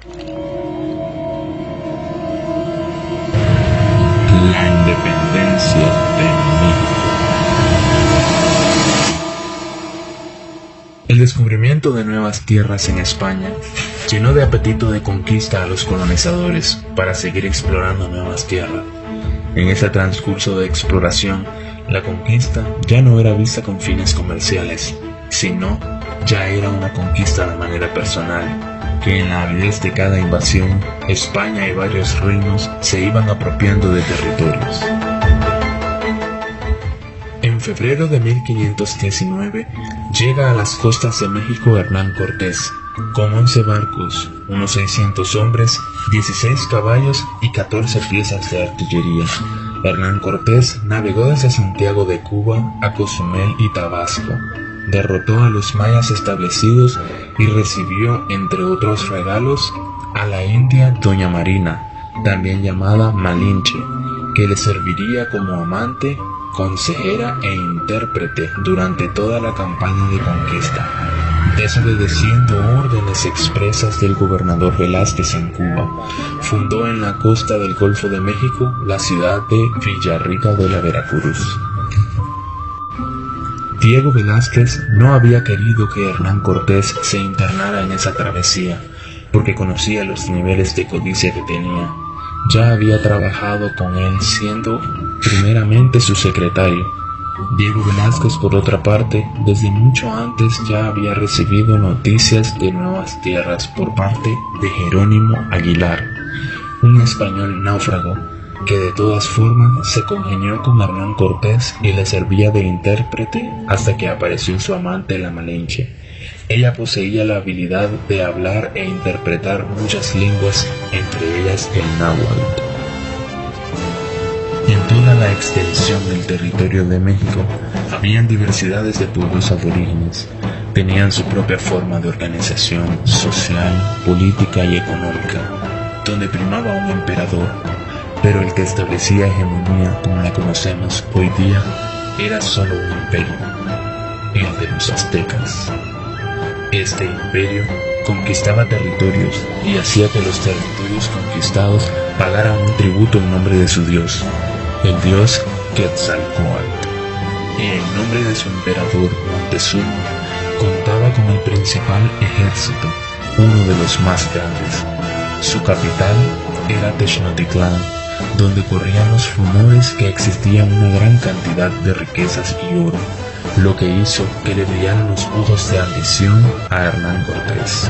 La independencia de México. El descubrimiento de nuevas tierras en España llenó de apetito de conquista a los colonizadores para seguir explorando nuevas tierras. En ese transcurso de exploración, la conquista ya no era vista con fines comerciales, sino ya era una conquista de manera personal, que en la avidez de cada invasión, España y varios reinos se iban apropiando de territorios. En febrero de 1519 llega a las costas de México Hernán Cortés, con 11 barcos, unos 600 hombres, 16 caballos y 14 piezas de artillería. Hernán Cortés navegó desde Santiago de Cuba a Cozumel y Tabasco, derrotó a los mayas establecidos y recibió, entre otros regalos, a la india Doña Marina, también llamada Malinche, que le serviría como amante, consejera e intérprete durante toda la campaña de conquista, desobedeciendo órdenes expresas del gobernador Velázquez en Cuba. Fundó en la costa del Golfo de México la ciudad de Villarrica de la Veracruz. Diego Velázquez no había querido que Hernán Cortés se internara en esa travesía, porque conocía los niveles de codicia que tenía. Ya había trabajado con él siendo primeramente su secretario. Diego Velázquez, por otra parte, desde mucho antes ya había recibido noticias de nuevas tierras por parte de Jerónimo Aguilar, un español náufrago que de todas formas se congenió con Hernán Cortés y le servía de intérprete hasta que apareció su amante, la Malinche. Ella poseía la habilidad de hablar e interpretar muchas lenguas, entre ellas el náhuatl. En toda la extensión del territorio de México habían diversidades de pueblos aborígenes. Tenían su propia forma de organización social, política y económica, donde primaba un emperador, pero el que establecía hegemonía como la conocemos hoy día era solo un imperio, el de los aztecas. Este imperio conquistaba territorios y hacía que los territorios conquistados pagaran un tributo en nombre de su dios, el dios Quetzalcóatl. Y en nombre de su emperador Montezuma contaba con el principal ejército, uno de los más grandes. Su capital era Tenochtitlán, donde corrían los rumores que existía una gran cantidad de riquezas y oro, lo que hizo que le brillaran los ojos de ambición a Hernán Cortés.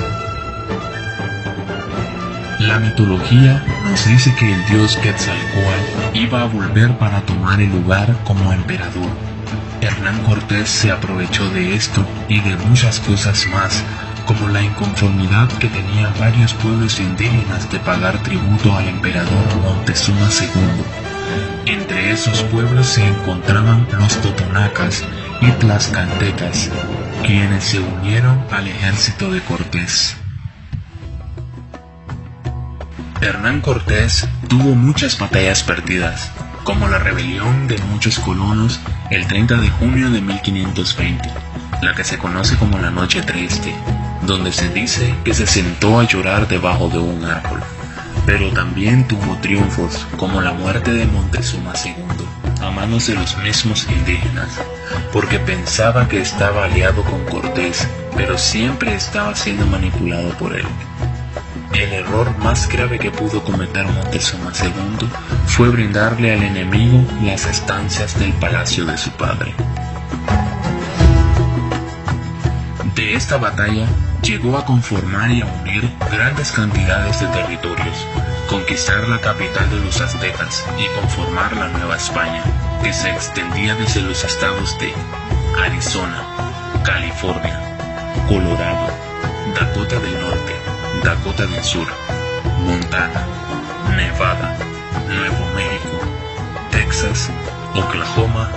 La mitología nos dice que el dios Quetzalcóatl iba a volver para tomar el lugar como emperador. Hernán Cortés se aprovechó de esto y de muchas cosas más, como la inconformidad que tenían varios pueblos indígenas de pagar tributo al emperador Montezuma II. Entre esos pueblos se encontraban los totonacas y tlaxcaltecas, quienes se unieron al ejército de Cortés. Hernán Cortés tuvo muchas batallas perdidas, como la rebelión de muchos colonos el 30 de junio de 1520, la que se conoce como la Noche Triste, donde se dice que se sentó a llorar debajo de un árbol. Pero también tuvo triunfos, como la muerte de Montezuma II, a manos de los mismos indígenas, porque pensaba que estaba aliado con Cortés, pero siempre estaba siendo manipulado por él. El error más grave que pudo cometer Montezuma II fue brindarle al enemigo las estancias del palacio de su padre. De esta batalla llegó a conformar y a unir grandes cantidades de territorios, conquistar la capital de los aztecas y conformar la Nueva España, que se extendía desde los estados de Arizona, California, Colorado, Dakota del Norte, Dakota del Sur, Montana, Nevada, Nuevo México, Texas, Oklahoma,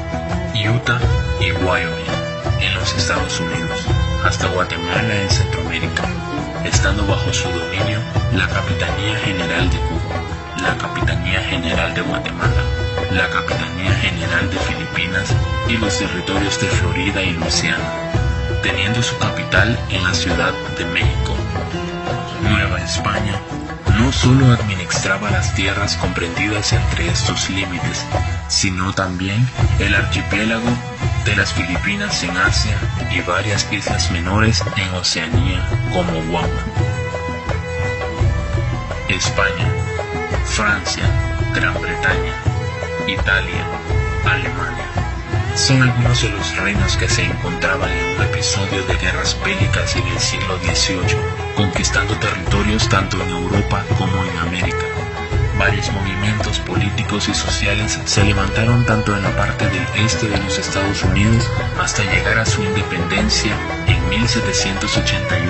Utah y Wyoming en los Estados Unidos, hasta Guatemala en Centroamérica, estando bajo su dominio la Capitanía General de Cuba, la Capitanía General de Guatemala, la Capitanía General de Filipinas y los territorios de Florida y Luisiana, teniendo su capital en la Ciudad de México, Nueva España no solo administraba las tierras comprendidas entre estos límites, sino también el archipiélago de las Filipinas en Asia y varias islas menores en Oceanía como Guam. España, Francia, Gran Bretaña, Italia, Alemania son algunos de los reinos que se encontraban en un episodio de guerras bélicas en el siglo XVIII, conquistando territorios tanto en Europa como en América. Varios movimientos políticos y sociales se levantaron tanto en la parte del este de los Estados Unidos hasta llegar a su independencia en 1781,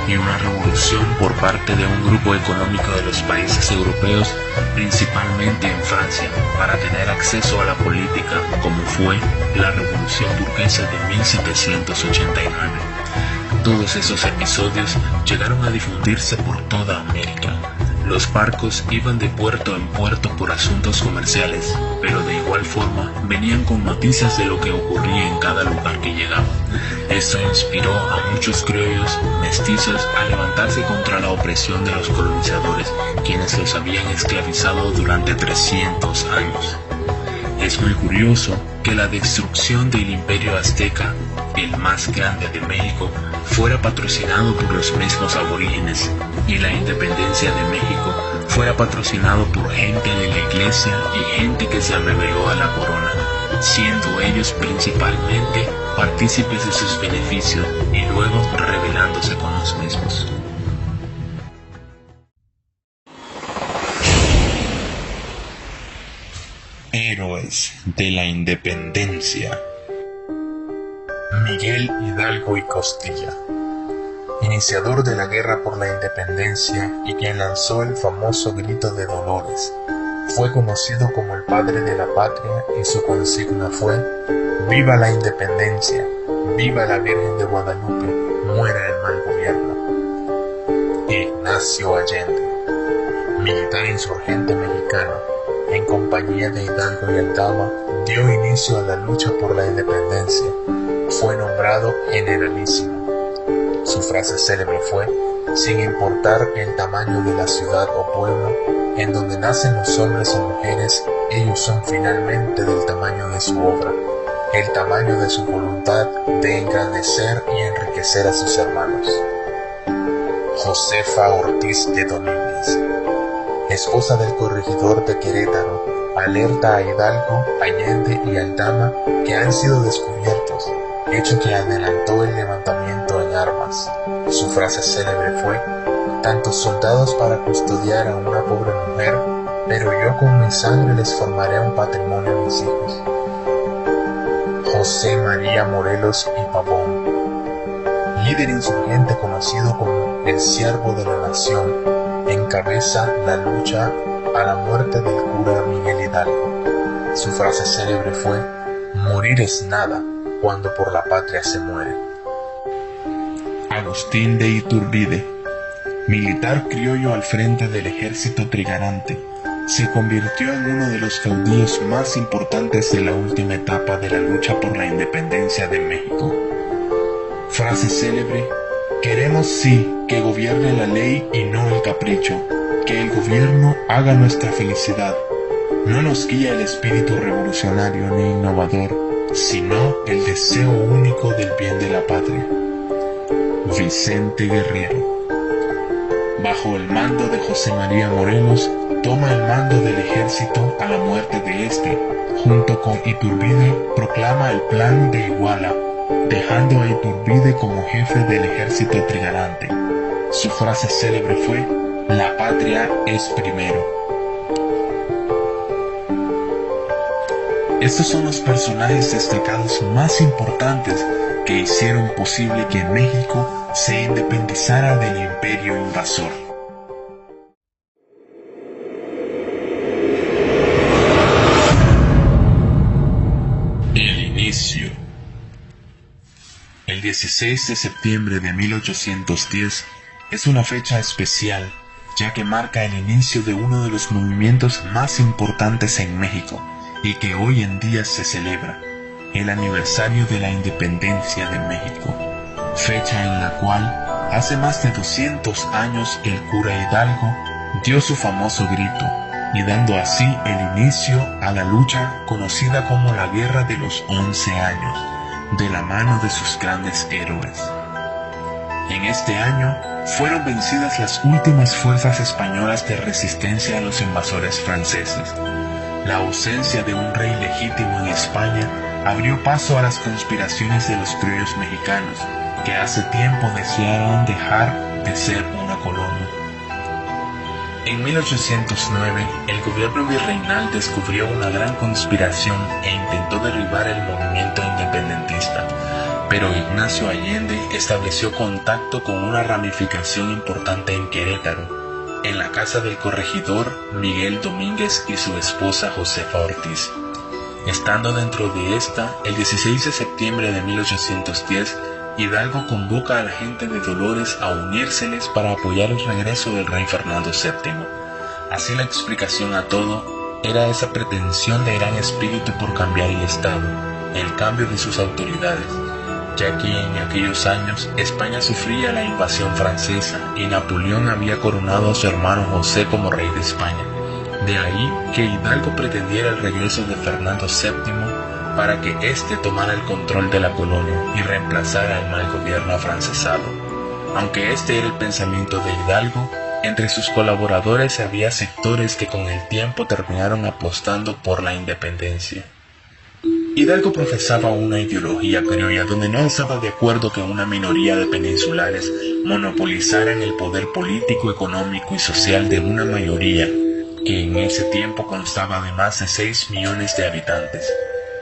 y una revolución por parte de un grupo económico de los países europeos, principalmente en Francia, para tener acceso a la política, como fue la Revolución Burguesa de 1789. Todos esos episodios llegaron a difundirse por toda América. Los barcos iban de puerto en puerto por asuntos comerciales, pero de igual forma venían con noticias de lo que ocurría en cada lugar que llegaban. Esto inspiró a muchos criollos mestizos a levantarse contra la opresión de los colonizadores, quienes los habían esclavizado durante 300 años. Es muy curioso que la destrucción del Imperio Azteca, el más grande de México, fuera patrocinado por los mismos aborígenes, y la independencia de México fuera patrocinado por gente de la iglesia y gente que se rebeló a la corona, siendo ellos principalmente partícipes de sus beneficios y luego rebelándose con los mismos. Héroes de la Independencia. Miguel Hidalgo y Costilla, iniciador de la guerra por la independencia y quien lanzó el famoso grito de Dolores, fue conocido como el padre de la patria, y su consigna fue: ¡viva la independencia! ¡Viva la Virgen de Guadalupe! ¡Muera el mal gobierno! Ignacio Allende, militar insurgente mexicano, en compañía de Hidalgo y Aldama, dio inicio a la lucha por la independencia. Fue nombrado generalísimo. Su frase célebre fue: sin importar el tamaño de la ciudad o pueblo en donde nacen los hombres y mujeres, ellos son finalmente del tamaño de su obra, el tamaño de su voluntad de engrandecer y enriquecer a sus hermanos. Josefa Ortiz de Domínguez, esposa del corregidor de Querétaro, alerta a Hidalgo, Allende y Aldama que han sido descubiertos, hecho que adelantó el levantamiento en armas. Su frase célebre fue: tantos soldados para custodiar a una pobre mujer, pero yo con mi sangre les formaré un patrimonio a mis hijos. José María Morelos y Pavón, líder insurgente conocido como el Siervo de la Nación, encabeza la lucha a la muerte del cura Miguel Hidalgo. Su frase célebre fue: morir es nada cuando por la patria se muere. Agustín de Iturbide, militar criollo al frente del ejército trigarante, se convirtió en uno de los caudillos más importantes de la última etapa de la lucha por la independencia de México. Frase célebre: queremos sí que gobierne la ley y no el capricho, que el gobierno haga nuestra felicidad. No nos guía el espíritu revolucionario ni innovador, sino el deseo único del bien de la patria. Vicente Guerrero, bajo el mando de José María Morelos, toma el mando del ejército a la muerte de este. Junto con Iturbide proclama el Plan de Iguala, dejando a Iturbide como jefe del ejército trigarante. Su frase célebre fue: la patria es primero. Estos son los personajes destacados más importantes que hicieron posible que México se independizara del imperio invasor. El inicio. El 16 de septiembre de 1810 es una fecha especial, ya que marca el inicio de uno de los movimientos más importantes en México y que hoy en día se celebra, el aniversario de la independencia de México, fecha en la cual Hace más de 200 años el cura Hidalgo dio su famoso grito, y dando así el inicio a la lucha conocida como la Guerra de los 11 años, de la mano de sus grandes héroes. En este año fueron vencidas las últimas fuerzas españolas de resistencia a los invasores franceses. La ausencia de un rey legítimo en España abrió paso a las conspiraciones de los criollos mexicanos, que hace tiempo deseaban dejar de ser una colonia. En 1809, el gobierno virreinal descubrió una gran conspiración e intentó derribar el movimiento independentista, pero Ignacio Allende estableció contacto con una ramificación importante en Querétaro, en la casa del corregidor Miguel Domínguez y su esposa Josefa Ortiz. Estando dentro de esta, el 16 de septiembre de 1810, Hidalgo convoca a la gente de Dolores a unírseles para apoyar el regreso del rey Fernando VII. Así la explicación a todo era esa pretensión de gran espíritu por cambiar el Estado, el cambio de sus autoridades, ya que en aquellos años España sufría la invasión francesa y Napoleón había coronado a su hermano José como rey de España. De ahí que Hidalgo pretendiera el regreso de Fernando VII para que éste tomara el control de la colonia y reemplazara el mal gobierno afrancesado. Aunque este era el pensamiento de Hidalgo, entre sus colaboradores había sectores que con el tiempo terminaron apostando por la independencia. Hidalgo profesaba una ideología criolla donde no estaba de acuerdo que una minoría de peninsulares monopolizaran el poder político, económico y social de una mayoría que en ese tiempo constaba de más de 6 millones de habitantes.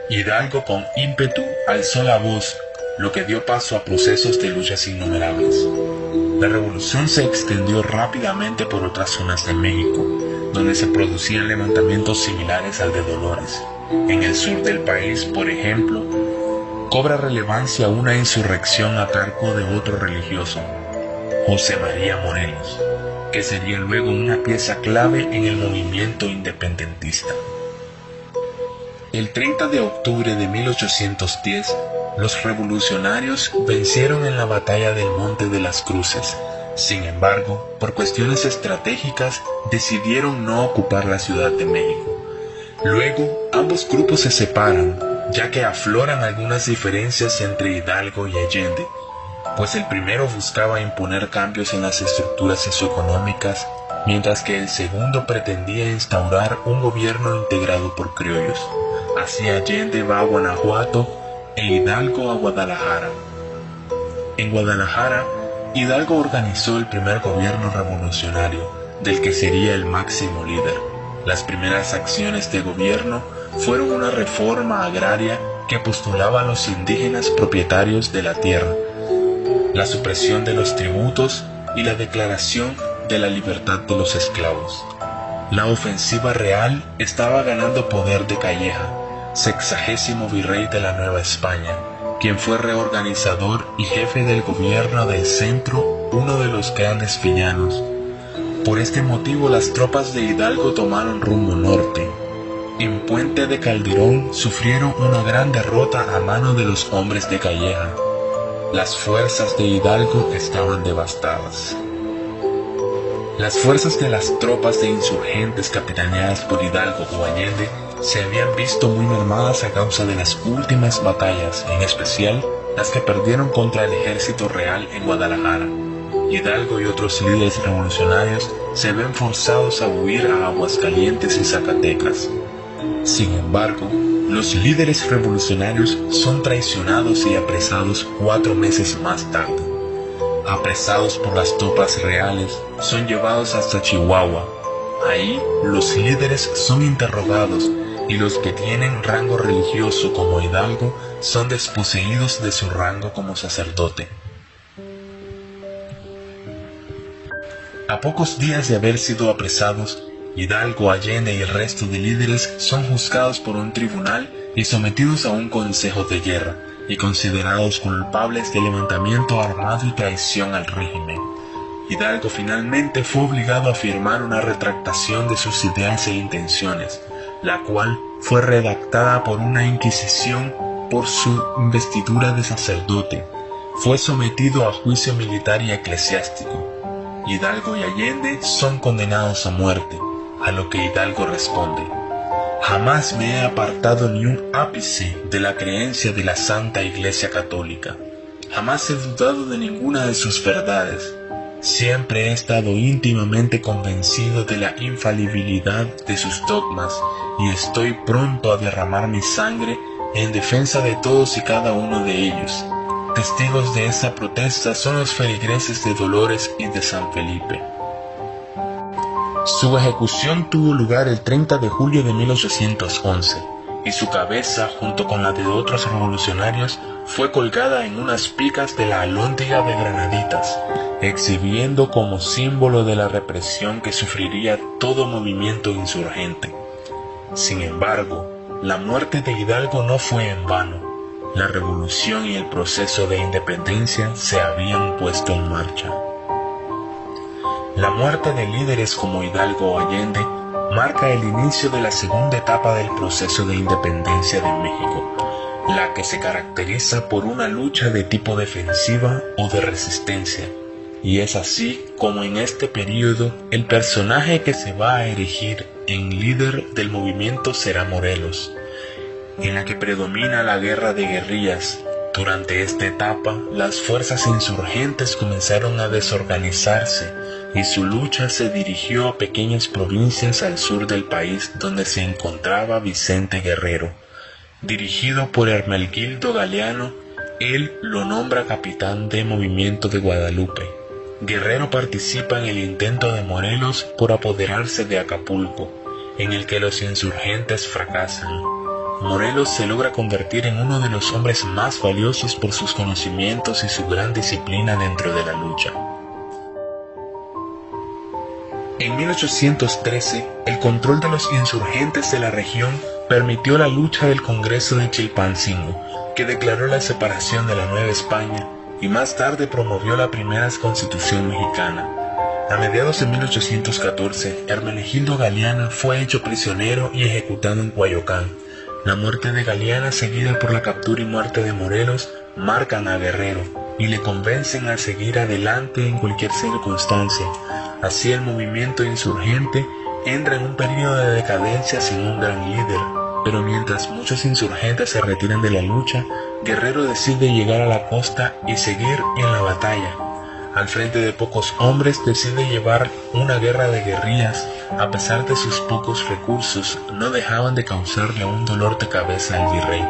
Hidalgo con ímpetu alzó la voz, lo que dio paso a procesos de luchas innumerables. La revolución se extendió rápidamente por otras zonas de México, donde se producían levantamientos similares al de Dolores. En el sur del país, por ejemplo, cobra relevancia una insurrección a cargo de otro religioso, José María Morelos, que sería luego una pieza clave en el movimiento independentista. El 30 de octubre de 1810, los revolucionarios vencieron en la batalla del Monte de las Cruces. Sin embargo, por cuestiones estratégicas, decidieron no ocupar la Ciudad de México. Luego, ambos grupos se separan, ya que afloran algunas diferencias entre Hidalgo y Allende, pues el primero buscaba imponer cambios en las estructuras socioeconómicas, mientras que el segundo pretendía instaurar un gobierno integrado por criollos. Así Allende va a Guanajuato e Hidalgo a Guadalajara. En Guadalajara, Hidalgo organizó el primer gobierno revolucionario, del que sería el máximo líder. Las primeras acciones de gobierno fueron una reforma agraria que postulaba a los indígenas propietarios de la tierra, la supresión de los tributos y la declaración de la libertad de los esclavos. La ofensiva real estaba ganando poder de Calleja, 60º virrey de la Nueva España, quien fue reorganizador y jefe del gobierno del centro, uno de los grandes villanos. Por este motivo las tropas de Hidalgo tomaron rumbo norte. En Puente de Calderón sufrieron una gran derrota a mano de los hombres de Calleja. Las fuerzas de Hidalgo estaban devastadas. Las fuerzas de las tropas de insurgentes capitaneadas por Hidalgo o Allende se habían visto muy mermadas a causa de las últimas batallas, en especial las que perdieron contra el ejército real en Guadalajara. Hidalgo y otros líderes revolucionarios se ven forzados a huir a Aguascalientes y Zacatecas. Sin embargo, los líderes revolucionarios son traicionados y apresados 4 meses más tarde. Apresados por las tropas reales, son llevados hasta Chihuahua. Ahí, los líderes son interrogados y los que tienen rango religioso como Hidalgo son desposeídos de su rango como sacerdote. A pocos días de haber sido apresados, Hidalgo, Allende y el resto de líderes son juzgados por un tribunal y sometidos a un consejo de guerra, y considerados culpables de levantamiento armado y traición al régimen. Hidalgo finalmente fue obligado a firmar una retractación de sus ideas e intenciones, la cual fue redactada por una inquisición por su investidura de sacerdote. fue sometido a juicio militar y eclesiástico. Hidalgo y Allende son condenados a muerte, a lo que Hidalgo responde: jamás me he apartado ni un ápice de la creencia de la Santa Iglesia Católica. Jamás he dudado de ninguna de sus verdades. Siempre he estado íntimamente convencido de la infalibilidad de sus dogmas y estoy pronto a derramar mi sangre en defensa de todos y cada uno de ellos. Testigos de esa protesta son los feligreses de Dolores y de San Felipe. Su ejecución tuvo lugar el 30 de julio de 1811 y su cabeza, junto con la de otros revolucionarios, fue colgada en unas picas de la Alhóndiga de Granaditas, exhibiendo como símbolo de la represión que sufriría todo movimiento insurgente. Sin embargo, la muerte de Hidalgo no fue en vano. La revolución y el proceso de independencia se habían puesto en marcha. La muerte de líderes como Hidalgo o Allende marca el inicio de la segunda etapa del proceso de independencia de México, la que se caracteriza por una lucha de tipo defensiva o de resistencia. Y es así como en este periodo el personaje que se va a erigir en líder del movimiento será Morelos, en la que predomina la guerra de guerrillas. Durante esta etapa, las fuerzas insurgentes comenzaron a desorganizarse y su lucha se dirigió a pequeñas provincias al sur del país donde se encontraba Vicente Guerrero. Dirigido por Hermenegildo Galiano, él lo nombra capitán de movimiento de Guadalupe. Guerrero participa en el intento de Morelos por apoderarse de Acapulco, en el que los insurgentes fracasan. Morelos se logra convertir en uno de los hombres más valiosos por sus conocimientos y su gran disciplina dentro de la lucha. En 1813, el control de los insurgentes de la región permitió la lucha del Congreso de Chilpancingo, que declaró la separación de la Nueva España y más tarde promovió la primera Constitución mexicana. A mediados de 1814, Hermenegildo Galiana fue hecho prisionero y ejecutado en Coyoacán. La muerte de Galiana, seguida por la captura y muerte de Morelos, marcan a Guerrero y le convencen a seguir adelante en cualquier circunstancia. Así el movimiento insurgente entra en un periodo de decadencia sin un gran líder, pero mientras muchos insurgentes se retiran de la lucha, Guerrero decide llegar a la costa y seguir en la batalla. Al frente de pocos hombres decide llevar una guerra de guerrillas. A pesar de sus pocos recursos, no dejaban de causarle un dolor de cabeza al virrey.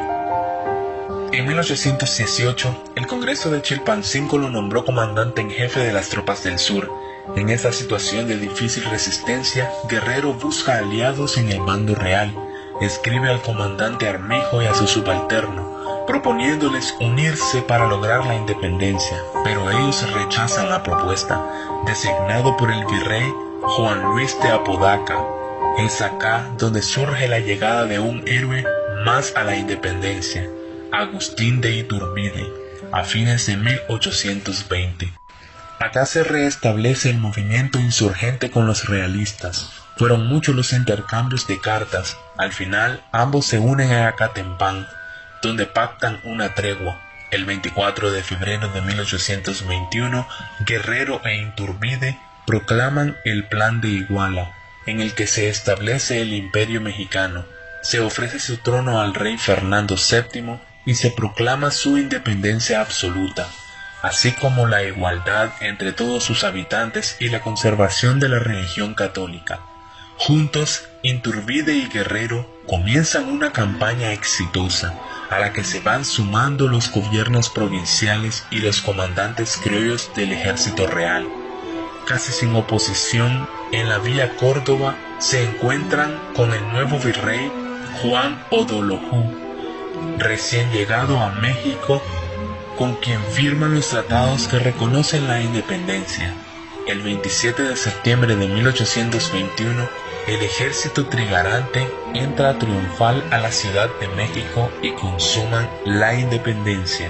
En 1818, el Congreso de Chilpancingo lo nombró comandante en jefe de las tropas del sur. En esta situación de difícil resistencia, Guerrero busca aliados en el bando real. Escribe al comandante Armijo y a su subalterno, proponiéndoles unirse para lograr la independencia, pero ellos rechazan la propuesta. Designado por el virrey Juan Luis de Apodaca, es acá donde surge la llegada de un héroe más a la independencia, Agustín de Iturbide, a fines de 1820. Acá se reestablece el movimiento insurgente con los realistas. Fueron muchos los intercambios de cartas. Al final, ambos se unen a Acatempán, donde pactan una tregua. El 24 de febrero de 1821, Guerrero e Iturbide proclaman el Plan de Iguala, en el que se establece el Imperio Mexicano, se ofrece su trono al rey Fernando VII y se proclama su independencia absoluta, así como la igualdad entre todos sus habitantes y la conservación de la religión católica. Juntos, Iturbide y Guerrero comienzan una campaña exitosa, a la que se van sumando los gobiernos provinciales y los comandantes criollos del ejército real. Casi sin oposición, en la vía Córdoba se encuentran con el nuevo virrey Juan O'Donojú, recién llegado a México, con quien firman los tratados que reconocen la independencia. El 27 de septiembre de 1821, el ejército trigarante entra triunfal a la Ciudad de México y consuman la independencia.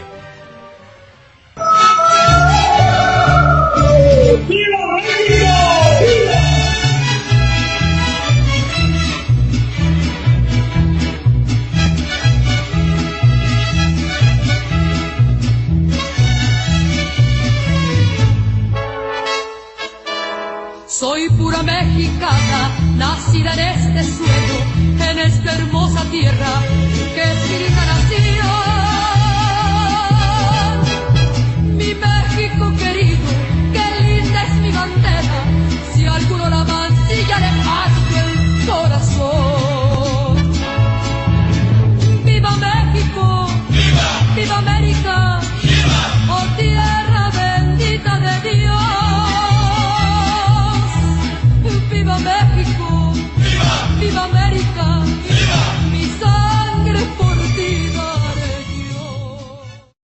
Soy pura mexicana, nacida en este suelo, en esta hermosa tierra que es mi nación. Mi México querido,